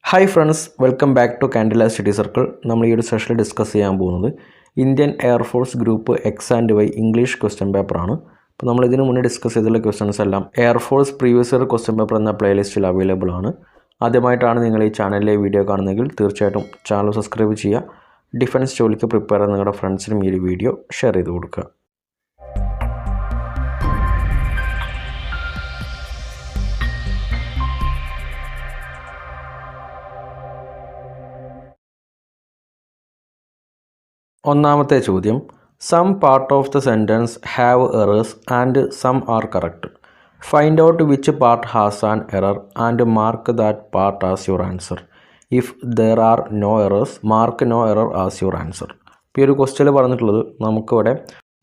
Hi friends, welcome back to കാൻഡില study circle. നമ്മൾ ഈ ഒരു സെഷനിൽ ഡിസ്കസ് ചെയ്യാൻ പോകുന്നത് Indian air force group X and Y English question പേപ്പറാണ്. അപ്പോൾ നമ്മൾ ഇതിനു മുന്നേ ഡിസ്കസ് ചെയ്തിട്ടുള്ള ക്വസ്റ്റ്യൻസ് എല്ലാം air force previous year question paper എന്ന പ്ലേലിസ്റ്റിൽ അവൈലബിൾ ആണ്. ആദ്യമായിട്ടാണ് നിങ്ങൾ ഈ ചാനലിലെ വീഡിയോ കാണുന്നതെങ്കിൽ തീർച്ചയായിട്ടും ചാനൽ സബ്സ്ക്രൈബ് ചെയ്യുക. ഡിഫൻസ് ജോലിക്ക് പ്രിപ്പയർ ചെയ്യുന്ന നിങ്ങളുടെ ഫ്രണ്ട്സിനും ഈ ഒരു വീഡിയോ ഷെയർ ചെയ്ത് കൊടുക്കുക. ഒന്നാമത്തെ ചോദ്യം, some part of the sentence have errors and some are correct. Find out which part has an error and mark that part as your answer. If there are no errors mark no error as your answer. ഇപ്പോൾ ഈ ഒരു question പറഞ്ഞിട്ടുള്ളത് നമുക്കിവിടെ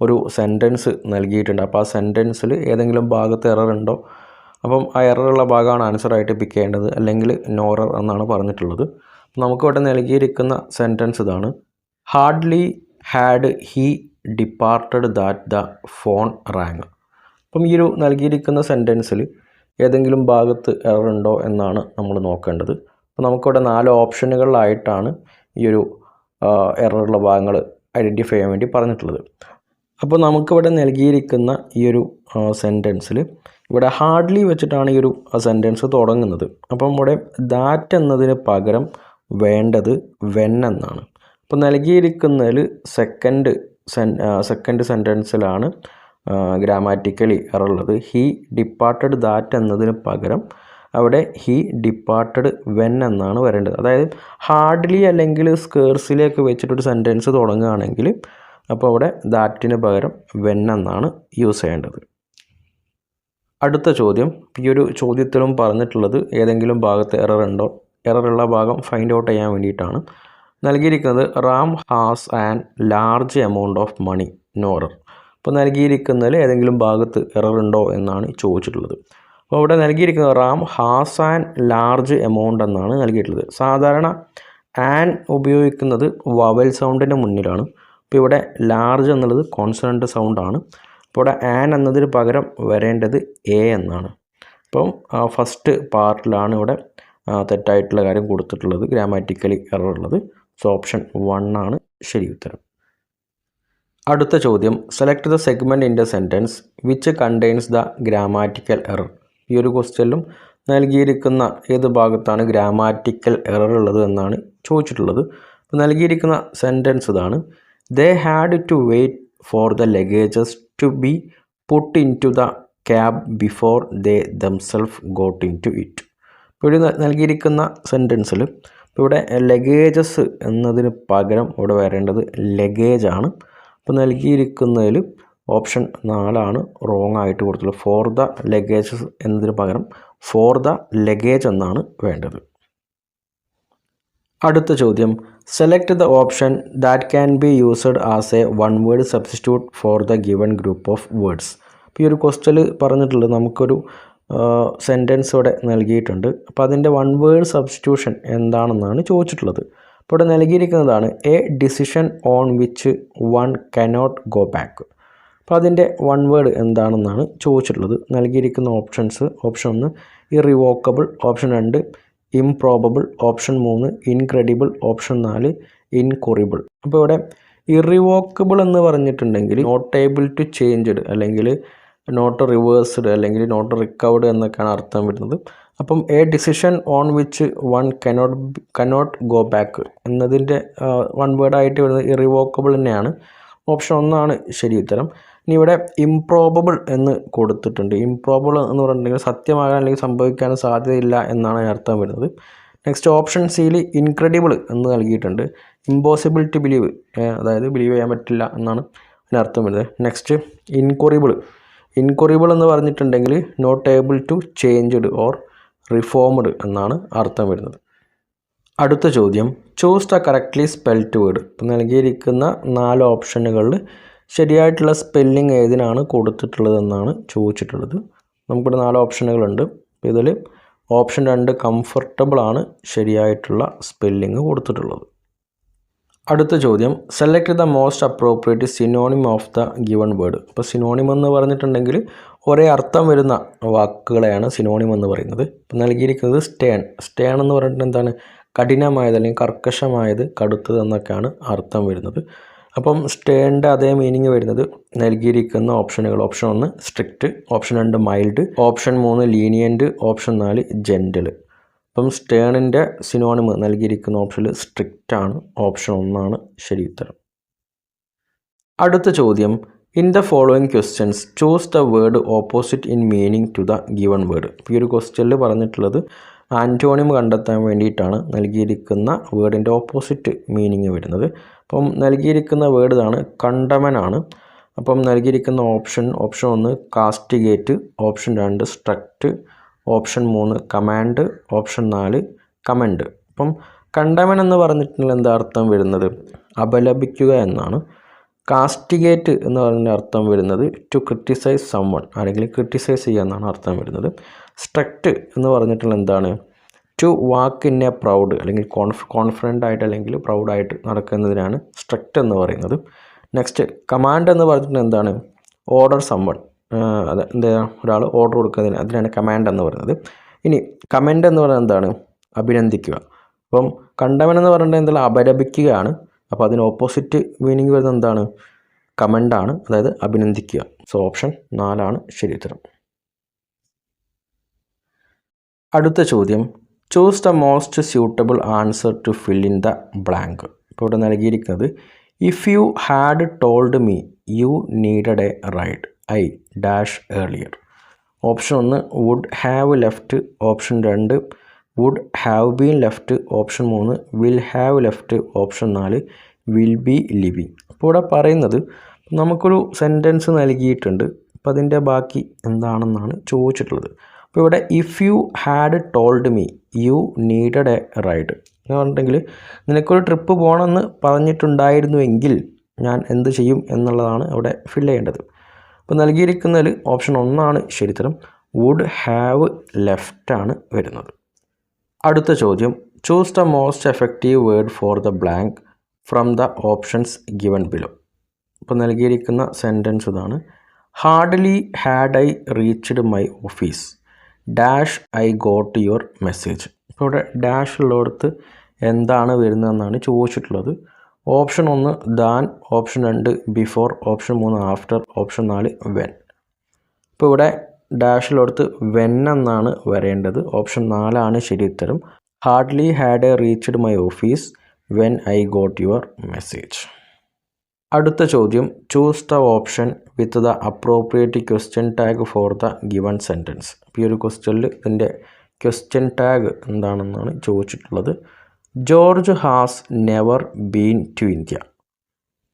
ഒരു sentence നൽകിയിട്ടുണ്ട്. അപ്പോൾ ആ സെൻറ്റൻസിൽ ഏതെങ്കിലും ഭാഗത്ത് എറർ ഉണ്ടോ, അപ്പം ആ എററുള്ള ഭാഗമാണ് ആൻസറായിട്ട് പിക്ക് ചെയ്യേണ്ടത്, അല്ലെങ്കിൽ നോ എറർ എന്നാണ് പറഞ്ഞിട്ടുള്ളത്. നമുക്കിവിടെ നൽകിയിരിക്കുന്ന സെൻറ്റൻസ് ഇതാണ്: hardly had he departed that the phone rang. അപ്പം ഈ ഒരു നൽകിയിരിക്കുന്ന സെൻറ്റൻസിൽ ഏതെങ്കിലും ഭാഗത്ത് എറർ ഉണ്ടോ എന്നാണ് നമ്മൾ നോക്കേണ്ടത്. അപ്പോൾ നമുക്കിവിടെ 4 ഓപ്ഷനുകളിലായിട്ടാണ് ഈ ഒരു എററുള്ള ഭാഗങ്ങൾ ഐഡൻറ്റിഫൈ ചെയ്യാൻ വേണ്ടി പറഞ്ഞിട്ടുള്ളത്. അപ്പോൾ നമുക്കിവിടെ നൽകിയിരിക്കുന്ന ഈ ഒരു സെൻറ്റൻസിൽ ഇവിടെ ഹാർഡ്ലി വെച്ചിട്ടാണ് ഈ ഒരു സെൻറ്റൻസ് തുടങ്ങുന്നത്. അപ്പം ഇവിടെ ദാറ്റ് എന്നതിന് പകരം വേണ്ടത് വെൻ എന്നാണ്. അപ്പോൾ നൽകിയിരിക്കുന്നതിൽ സെക്കൻഡ് സെൻറ്റൻസിലാണ് ഗ്രാമാറ്റിക്കലി എറർ ഉള്ളത്. ഹി ഡിപ്പാർട്ടഡ് ദാറ്റ് എന്നതിന് പകരം അവിടെ ഹി ഡിപ്പാർട്ടഡ് വെൻ എന്നാണ് വരേണ്ടത്. അതായത് ഹാർഡ്ലി അല്ലെങ്കിൽ സ്കേഴ്സിലേക്ക് വെച്ചിട്ടൊരു സെൻറ്റൻസ് തുടങ്ങുകയാണെങ്കിൽ അപ്പോൾ അവിടെ ദാറ്റിന് പകരം വെൻ എന്നാണ് യൂസ് ചെയ്യേണ്ടത്. അടുത്ത ചോദ്യം, ഈ ഒരു ചോദ്യത്തിലും പറഞ്ഞിട്ടുള്ളത് ഏതെങ്കിലും ഭാഗത്ത് എറർ ഉണ്ടോ, എററുള്ള ഭാഗം ഫൈൻഡ് ഔട്ട് ചെയ്യാൻ വേണ്ടിയിട്ടാണ്. നൽകിയിരിക്കുന്നത് Ram has an large amount of money no error. അപ്പോൾ നൽകിയിരിക്കുന്നതിൽ ഏതെങ്കിലും ഭാഗത്ത് എറർ ഉണ്ടോ എന്നാണ് ചോദിച്ചിട്ടുള്ളത്. അപ്പോൾ ഇവിടെ നൽകിയിരിക്കുന്നത് Ram has an large amount എന്നാണ് നൽകിയിട്ടുള്ളത്. സാധാരണ ആൻ ഉപയോഗിക്കുന്നത് വവൽ സൗണ്ടിൻ്റെ മുന്നിലാണ്. അപ്പോൾ ഇവിടെ ലാർജ് എന്നുള്ളത് കോൺസണൻ്റ് സൗണ്ടാണ്. അപ്പോൾ ഇവിടെ ആൻ എന്നതിന് പകരം വരേണ്ടത് എ എന്നാണ്. അപ്പം ഫസ്റ്റ് പാർട്ടിലാണ് ഇവിടെ തെറ്റായിട്ടുള്ള കാര്യം കൊടുത്തിട്ടുള്ളത്, ഗ്രാമാറ്റിക്കലി എറർ ഉള്ളത്. സോ ഓപ്ഷൻ 1 ആണ് ശരി ഉത്തരം. അടുത്ത ചോദ്യം, select the segment in the sentence which contains the grammatical error. ഈ ഒരു ക്വസ്റ്റ്യനിലും നൽകിയിരിക്കുന്ന ഏത് ഭാഗത്താണ് ഗ്രാമാറ്റിക്കൽ എറർ ഉള്ളത് എന്നാണ് ചോദിച്ചിട്ടുള്ളത്. അപ്പോൾ നൽകിയിരിക്കുന്ന സെൻറ്റൻസ് ഇതാണ്: they had to wait for the luggages to be put into the cab before they themselves got into it. ഇപ്പോൾ ഇവിടെ നൽകിയിരിക്കുന്ന സെൻറ്റൻസിൽ ഇവിടെ ലഗേജസ് എന്നതിന് പകരം ഇവിടെ വരേണ്ടത് ലഗേജാണ്. അപ്പോൾ നൽകിയിരിക്കുന്നതിൽ ഓപ്ഷൻ 4 ആണ് റോങ് ആയിട്ട് കൊടുത്തുള്ളത്. ഫോർ ദ ലഗേജസ് എന്നതിന് പകരം ഫോർ ദ ലഗേജ് എന്നാണ് വേണ്ടത്. അടുത്ത ചോദ്യം, select the option that can be used as A one word substitute for the given group of words. അപ്പോൾ ഈ ഒരു ക്വസ്റ്റ്യനിൽ പറഞ്ഞിട്ടുള്ളത് നമുക്കൊരു സെൻറ്റൻസ് ഇവിടെ നൽകിയിട്ടുണ്ട്. അപ്പോൾ അതിൻ്റെ വൺ വേർഡ് സബ്സ്റ്റിറ്റ്യൂഷൻ എന്താണെന്നാണ് ചോദിച്ചിട്ടുള്ളത്. അപ്പോൾ ഇവിടെ നൽകിയിരിക്കുന്നതാണ് a decision on which one cannot go back. അപ്പോൾ അതിൻ്റെ വൺ വേർഡ് എന്താണെന്നാണ് ചോദിച്ചിട്ടുള്ളത്. നൽകിയിരിക്കുന്ന options: option 1 irrevocable, option 2 improbable, option 3 incredible, option 4 incurable. അപ്പോൾ ഇവിടെ ഇറിവോക്കബിൾ എന്ന് പറഞ്ഞിട്ടുണ്ടെങ്കിൽ നോട്ട് ഏബിൾ ടു ചേഞ്ച്ഡ്, അല്ലെങ്കിൽ നോട്ട് റിവേഴ്സ്ഡ്, അല്ലെങ്കിൽ നോട്ട് റിക്കവർഡ് എന്നൊക്കെയാണ് അർത്ഥം വരുന്നത്. അപ്പം a decision on which one cannot go back എന്നതിൻ്റെ വൺ വേർഡായിട്ട് വരുന്നത് ഇറിവോക്കബിൾ തന്നെയാണ്. ഓപ്ഷൻ 1 ആണ് ശരി ഉത്തരം. ഇനി ഇവിടെ ഇംപ്രോബബിൾ എന്ന് കൊടുത്തിട്ടുണ്ട്. ഇംപ്രോബബിൾ എന്ന് പറഞ്ഞിട്ടുണ്ടെങ്കിൽ സത്യമാകാൻ അല്ലെങ്കിൽ സംഭവിക്കാൻ സാധ്യതയില്ല എന്നാണ് അർത്ഥം വരുന്നത്. നെക്സ്റ്റ് ഓപ്ഷൻ സിയിൽ ഇൻക്രെഡിബിൾ എന്ന് നൽകിയിട്ടുണ്ട്. ഇമ്പോസിബിൾ ടു ബിലീവ്, അതായത് ബിലീവ് ചെയ്യാൻ പറ്റില്ല എന്നാണ് അതിനർത്ഥം വരുന്നത്. നെക്സ്റ്റ് ഇൻകുറിബിൾ എന്ന് പറഞ്ഞിട്ടുണ്ടെങ്കിൽ not able to changed or reformed എന്നാണ് അർത്ഥം വരുന്നത്. അടുത്ത ചോദ്യം, choose the correctly spelled word. ഇപ്പോൾ നൽകിയിരിക്കുന്ന 4 ഓപ്ഷനുകളിൽ ശരിയായിട്ടുള്ള സ്പെല്ലിംഗ് ഏതിനാണ് കൊടുത്തിട്ടുള്ളതെന്നാണ് ചോദിച്ചിട്ടുള്ളത്. നമുക്കിവിടെ 4 ഓപ്ഷനുകളുണ്ട്. ഇതിൽ ഓപ്ഷൻ 2 കംഫർട്ടബിൾ ആണ് ശരിയായിട്ടുള്ള സ്പെല്ലിംഗ് കൊടുത്തിട്ടുള്ളത്. അടുത്ത ചോദ്യം, select the most appropriate synonym of the given word. അപ്പോൾ സിനോണിം എന്ന് പറഞ്ഞിട്ടുണ്ടെങ്കിൽ ഒരേ അർത്ഥം വരുന്ന വാക്കുകളെയാണ് സിനോണിം എന്ന് പറയുന്നത്. ഇപ്പോൾ നൽകിയിരിക്കുന്നത് സ്റ്റേൺ എന്ന് പറഞ്ഞിട്ട് എന്താണ്, കഠിനമായത് അല്ലെങ്കിൽ കർക്കശമായത്, കടുത്തത് എന്നൊക്കെയാണ് അർത്ഥം വരുന്നത്. അപ്പം സ്റ്റേണിൻ്റെ അതേ മീനിങ് വരുന്നത് നൽകിയിരിക്കുന്ന ഓപ്ഷനുകൾ: option 1 strict, option 2 mild, option 3 lenient, option 4 gentle. അപ്പം സ്റ്റേണിൻ്റെ സിനോണിം നൽകിയിരിക്കുന്ന ഓപ്ഷനിൽ സ്ട്രിക്റ്റ് ആണ്, ഓപ്ഷൻ 1 ആണ് ശരി ഉത്തരം. അടുത്ത ചോദ്യം: in the following questions choose the word opposite in meaning to the given word. ഈ ഒരു ക്വസ്റ്റ്യനിൽ പറഞ്ഞിട്ടുള്ളത് ആൻറ്റോണിം കണ്ടെത്താൻ വേണ്ടിയിട്ടാണ് നൽകിയിരിക്കുന്ന വേർഡിൻ്റെ ഓപ്പോസിറ്റ് മീനിങ് വരുന്നത്. അപ്പം നൽകിയിരിക്കുന്ന വേർഡ് ഇതാണ്, കണ്ടമനാണ്. അപ്പം നൽകിയിരിക്കുന്ന option 1 castigate, option 2 struck, option 3 command, option 4 commend. അപ്പം കണ്ടമൻ എന്ന് പറഞ്ഞിട്ടുണ്ടെങ്കിൽ എന്താ അർത്ഥം വരുന്നത്? അപലപിക്കുക എന്നാണ്. കാസ്റ്റിഗേറ്റ് എന്ന് പറഞ്ഞ അർത്ഥം വരുന്നത് ടു ക്രിട്ടിസൈസ് സംവൺ, ആരെങ്കിലും ക്രിട്ടിസൈസ് ചെയ്യുക എന്നാണ് അർത്ഥം വരുന്നത്. സ്ട്രക്റ്റ് എന്ന് പറഞ്ഞിട്ടുള്ള എന്താണ്? To walk in a proud, അല്ലെങ്കിൽ കോൺഫിഡൻ്റ് ആയിട്ട് അല്ലെങ്കിൽ പ്രൗഡായിട്ട് നടക്കുന്നതിനാണ് സ്ട്രക്റ്റ് എന്ന് പറയുന്നത്. നെക്സ്റ്റ് കമാൻഡ് എന്ന് പറഞ്ഞിട്ടുണ്ടെങ്കിൽ എന്താണ്? ഓർഡർ സംവൺ, എന്താ ഒരാൾ ഓർഡർ കൊടുക്കുന്നതിന്, അതിനാണ് കമാൻഡ് എന്ന് പറയുന്നത്. ഇനി കമൻഡ് എന്ന് പറയുന്നത് എന്താണ്? അഭിനന്ദിക്കുക. അപ്പം കണ്ടമൻ എന്ന് പറഞ്ഞിട്ടുണ്ടെങ്കിൽ എന്താണ്? അപലപിക്കുകയാണ്. അപ്പോൾ അതിന് ഓപ്പോസിറ്റ് മീനിങ് വരുന്നത് എന്താണ്? കമൻ്റാണ്, അതായത് അഭിനന്ദിക്കുക. സോ ഓപ്ഷൻ 4 ആണ് ശരി ഉത്തരം. അടുത്ത ചോദ്യം: choose the most suitable answer to fill in the blank. ഇപ്പോൾ ഇവിടെ നൽകിയിരിക്കുന്നത് if you had told me you needed a ride I dash earlier. Option 1 would have left, option 2 would have been left, option 3 will have left, option 4 will be living. അപ്പോൾ ഇവിടെ പറയുന്നത് നമുക്കൊരു sentence നൽകിയിട്ടുണ്ട്. അപ്പോൾ അതിൻ്റെ ബാക്കി എന്താണെന്നാണ് ചോദിച്ചിട്ടുള്ളത്. അപ്പോൾ ഇവിടെ if you had told me you needed a ride എന്ന് പറഞ്ഞിട്ടുണ്ടെങ്കിൽ നിനക്കൊരു ട്രിപ്പ് പോകണമെന്ന് പറഞ്ഞിട്ടുണ്ടായിരുന്നുവെങ്കിൽ ഞാൻ എന്ത് ചെയ്യും എന്നുള്ളതാണ് അവിടെ ഫിൽ ചെയ്യേണ്ടത്. അപ്പോൾ നൽകിയിരിക്കുന്നതിൽ ഓപ്ഷൻ 1 ആണ് ശരിത്തരം, വുഡ് ഹാവ് ലെഫ്റ്റ് ആണ് വരുന്നത്. അടുത്ത ചോദ്യം: choose the most effective word for the blank from the options given below. ഇപ്പോൾ നൽകിയിരിക്കുന്ന സെൻറ്റൻസ് ഇതാണ്: hardly had I reached my office dash I got your message. ഇപ്പോൾ ഇവിടെ ഡാഷ് ഉള്ളിടത്ത് എന്താണ് വരുന്നതെന്നാണ് ചോദിച്ചിട്ടുള്ളത്. Option 1 than, option 2 before, option 3 after, option 4 when. ഇപ്പോൾ ഇവിടെ ഡാഷിലോടത്ത് വെൻ എന്നാണ് വരേണ്ടത്. ഓപ്ഷൻ 4 ആണ് ശരി ഉത്തരം. Hardly had I reached my office when I got your message. അടുത്ത ചോദ്യം: choose the option with the appropriate question tag for the given sentence. ഈ ഒരു ക്വസ്റ്റ്യനിൽ ഇതിൻ്റെ ക്വസ്റ്റ്യൻ ടാഗ് എന്താണെന്നാണ് ചോദിച്ചിട്ടുള്ളത്. George has never been to India.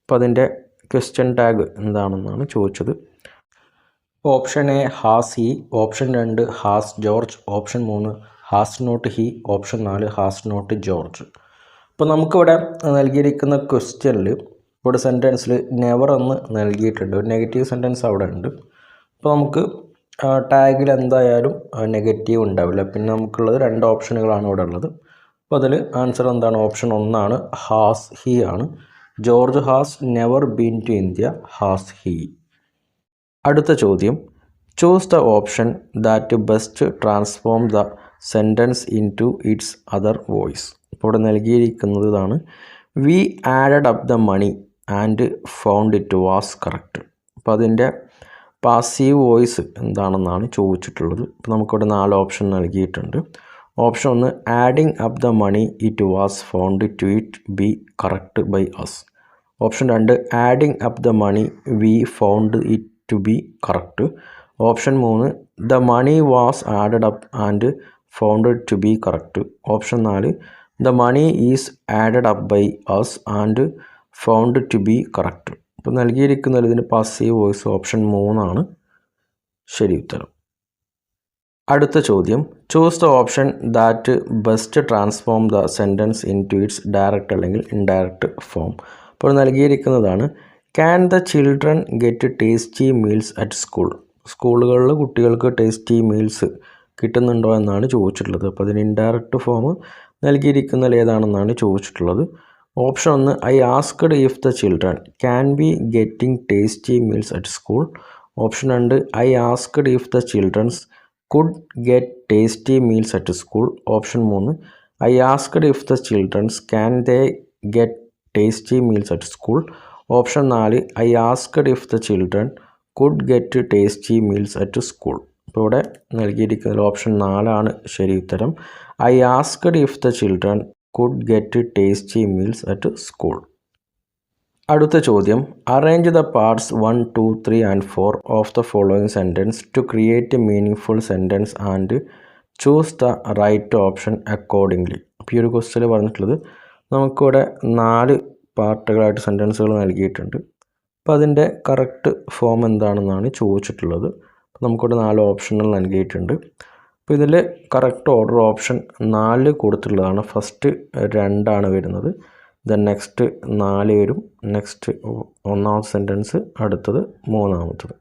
അപ്പോൾ അതിൻ്റെ ക്വസ്റ്റ്യൻ ടാഗ് എന്താണെന്നാണ് ചോദിച്ചത്. Option A has he, option 2 has George, option 3 has not he, option 4 has not George. അപ്പോൾ നമുക്കിവിടെ നൽകിയിരിക്കുന്ന ക്വസ്റ്റ്യനിൽ ഇവിടെ സെൻറ്റൻസിൽ നെവർ എന്ന് നൽകിയിട്ടുണ്ട്. ഒരു നെഗറ്റീവ് സെൻറ്റൻസ് അവിടെ ഉണ്ട്. അപ്പോൾ നമുക്ക് ടാഗിൽ എന്തായാലും നെഗറ്റീവ് ഉണ്ടാവില്ല. പിന്നെ നമുക്കുള്ളത് 2 ഓപ്ഷനുകളാണ് ഇവിടെ ഉള്ളത്. അപ്പോൾ അതിൽ ആൻസർ എന്താണ്? ഓപ്ഷൻ 1 ആണ്, ഹാസ് ഹി ആണ്. George has never been to India, has he. അടുത്ത ചോദ്യം: choose the option that best transform the sentence into its other voice. ഇപ്പോൾ ഇവിടെ നൽകിയിരിക്കുന്നത് ഇതാണ്: we added up the money and found it was correct. അപ്പോൾ അതിൻ്റെ passive voice എന്താണെന്നാണ് ചോദിച്ചിട്ടുള്ളത്. ഇപ്പോൾ നമുക്കിവിടെ 4 ഓപ്ഷൻ നൽകിയിട്ടുണ്ട്. Option 1 adding up the money it was found to it be correct by us. Option 2 adding up the money we found it to be correct. Option 3 the money was added up and found to be correct. Option 4 the money is added up by us and found to be correct. ഇപ്പോൾ നൽകിയിരിക്കുന്നത് ഇതിന് passive voice option 3 ആണ് ശരി ഉത്തരം. അടുത്ത ചോദ്യം: choose the option that best transform the sentence into its direct അല്ലെങ്കിൽ indirect form. അപ്പോൾ നൽകിയിരിക്കുന്നതാണ്: can the children get tasty meals at school. സ്കൂളുകളിൽ കുട്ടികൾക്ക് ടേസ്റ്റി മീൽസ് കിട്ടുന്നുണ്ടോ എന്നാണ് ചോദിച്ചിട്ടുള്ളത്. അപ്പോൾ അതിന് ഇൻഡയറക്റ്റ് ഫോം നൽകിയിരിക്കുന്നതിൽ ഏതാണെന്നാണ് ചോദിച്ചിട്ടുള്ളത്. Option 1 I asked if the children can be getting tasty meals at school. Option 2 I asked if the children's could get tasty meals at school. Option 3 I asked if the children can they get tasty meals at school. Option 4 I asked if the children could get tasty meals at school. ഇപ്പോൾ ഇവിടെ നൽകിയിരിക്കുന്നത് option 4 ശരി ഉത്തരം. I asked if the children could get tasty meals at school. അടുത്ത ചോദ്യം arrange the parts 1, 2, 3 and 4 of the following sentence to create a meaning sentence and choose the right option accordingly. അപ്പോൾ ഈ ഒരു question പറഞ്ഞിട്ടുള്ളത് നമുക്കിവിടെ 4 പാർട്ടുകളായിട്ട് സെൻറ്റൻസുകൾ നൽകിയിട്ടുണ്ട്. അപ്പോൾ അതിൻ്റെ കറക്റ്റ് ഫോം എന്താണെന്നാണ് ചോദിച്ചിട്ടുള്ളത്. അപ്പോൾ നമുക്കിവിടെ 4 ഓപ്ഷനുകൾ നൽകിയിട്ടുണ്ട്. അപ്പോൾ ഇതിൽ കറക്റ്റ് ഓർഡർ ഓപ്ഷൻ 4 കൊടുത്തിട്ടുള്ളതാണ്. ഫസ്റ്റ് 2 വരുന്നത്, ദെൻ നെക്സ്റ്റ് 4 വരും, നെക്സ്റ്റ് 1ാമത്തെ സെൻറ്റൻസ്, അടുത്തത് 3ാമത്തത്.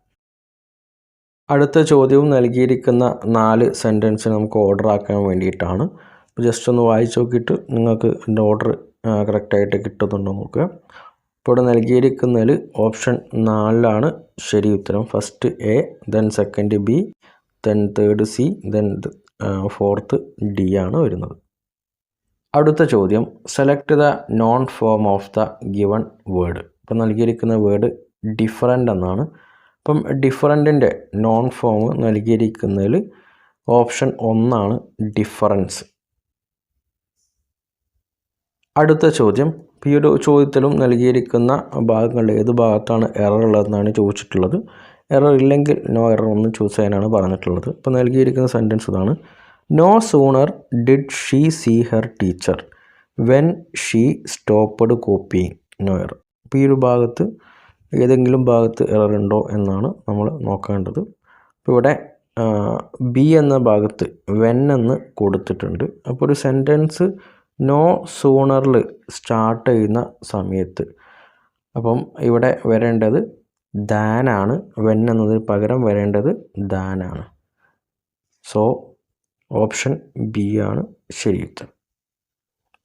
അടുത്ത ചോദ്യവും നൽകിയിരിക്കുന്ന 4 സെൻറ്റൻസ് നമുക്ക് ഓർഡർ ആക്കാൻ വേണ്ടിയിട്ടാണ്. അപ്പോൾ ജസ്റ്റ് ഒന്ന് വായിച്ച് നോക്കിയിട്ട് നിങ്ങൾക്ക് എൻ്റെ ഓർഡർ കറക്റ്റായിട്ട് കിട്ടുന്നുണ്ടോ നോക്കുക. ഇപ്പോൾ ഇവിടെ നൽകിയിരിക്കുന്നതിൽ ഓപ്ഷൻ 4 ശരി ഉത്തരം. First A, then second B, then third C, then fourth D ആണ് വരുന്നത്. അടുത്ത ചോദ്യം select the noun form of the given word. ഇപ്പം നൽകിയിരിക്കുന്ന വേർഡ് ഡിഫറൻ്റ് എന്നാണ്. അപ്പം ഡിഫറൻറ്റിൻ്റെ നോൺ ഫോം നൽകിയിരിക്കുന്നതിൽ ഓപ്ഷൻ 1 ഡിഫറൻസ്. അടുത്ത ചോദ്യം ഈ ഒരു ചോദ്യത്തിലും നൽകിയിരിക്കുന്ന ഭാഗങ്ങളിൽ ഏത് ഭാഗത്താണ് എറർ ഉള്ളതെന്നാണ് ചോദിച്ചിട്ടുള്ളത്. എറർ ഇല്ലെങ്കിൽ നോ എറർ ഒന്ന് ചൂസ് ചെയ്യാനാണ് പറഞ്ഞിട്ടുള്ളത്. ഇപ്പോൾ നൽകിയിരിക്കുന്ന സെൻറ്റൻസ് ഇതാണ്. No sooner did she see her teacher when she stopped copying no error. അപ്പോൾ ഈ ഒരു ഭാഗത്ത് ഏതെങ്കിലും ഭാഗത്ത് എറർ ഉണ്ടോ എന്നാണ് നമ്മൾ നോക്കേണ്ടത്. അപ്പോൾ ഇവിടെ ബി എന്ന ഭാഗത്ത് വെൻ എന്ന് കൊടുത്തിട്ടുണ്ട്. അപ്പോൾ ഒരു സെൻറ്റൻസ് നോ സൂണറിൽ സ്റ്റാർട്ട് ചെയ്യുന്ന സമയത്ത് അപ്പം ഇവിടെ വരേണ്ടത് ദാനാണ്. വെൻ എന്നതിന് പകരം വരേണ്ടത് ദാനാണ്. സോ ഓപ്ഷൻ ബി ആണ് ശരി ഉത്തരം.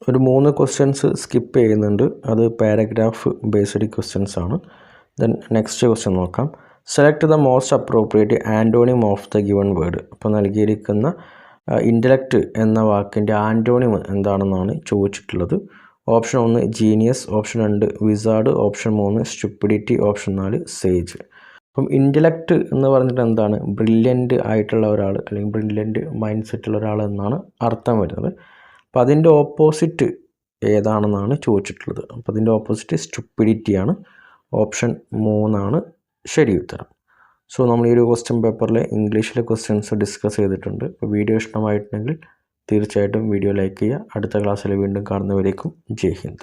ഒരു 3 ക്വസ്റ്റ്യൻസ് സ്കിപ്പ് ചെയ്യുന്നുണ്ട്. അത് പാരഗ്രാഫ് ബേസ്ഡ് ക്വസ്റ്റ്യൻസ് ആണ്. ദെൻ നെക്സ്റ്റ് ക്വസ്റ്റ്യൻ നോക്കാം. Select the most appropriate antonym of the given word. അപ്പോൾ നൽകിയിരിക്കുന്ന ഇൻ്റലക്റ്റ് എന്ന വാക്കിൻ്റെ ആൻറ്റോണിം എന്താണെന്നാണ് ചോദിച്ചിട്ടുള്ളത്. Option 1 genius, option 2 wizard, option 3 stupidity, option 4 sage. അപ്പം ഇൻ്റലക്റ്റ് എന്ന് പറഞ്ഞിട്ട് എന്താണ്? ബ്രില്യൻ്റ് ആയിട്ടുള്ള ഒരാൾ അല്ലെങ്കിൽ ബ്രില്യൻ്റ് മൈൻഡ് സെറ്റുള്ള ഒരാൾ എന്നാണ് അർത്ഥം വരുന്നത്. അപ്പോൾ അതിൻ്റെ ഓപ്പോസിറ്റ് ഏതാണെന്നാണ് ചോദിച്ചിട്ടുള്ളത്. അപ്പോൾ അതിൻ്റെ ഓപ്പോസിറ്റ് സ്റ്റുപ്പിഡിറ്റിയാണ്. ഓപ്ഷൻ 3 ശരി ഉത്തരം. സോ നമ്മൾ ഈ ഒരു ക്വസ്റ്റ്യൻ പേപ്പറിൽ ഇംഗ്ലീഷിലെ ക്വസ്റ്റ്യൻസ് ഡിസ്കസ് ചെയ്തിട്ടുണ്ട്. അപ്പോൾ വീഡിയോ ഇഷ്ടമായിട്ടുണ്ടെങ്കിൽ തീർച്ചയായിട്ടും വീഡിയോ ലൈക്ക് ചെയ്യുക. അടുത്ത ക്ലാസ്സിൽ വീണ്ടും കാണുന്നവരേക്കും ജയ് ഹിന്ദ്.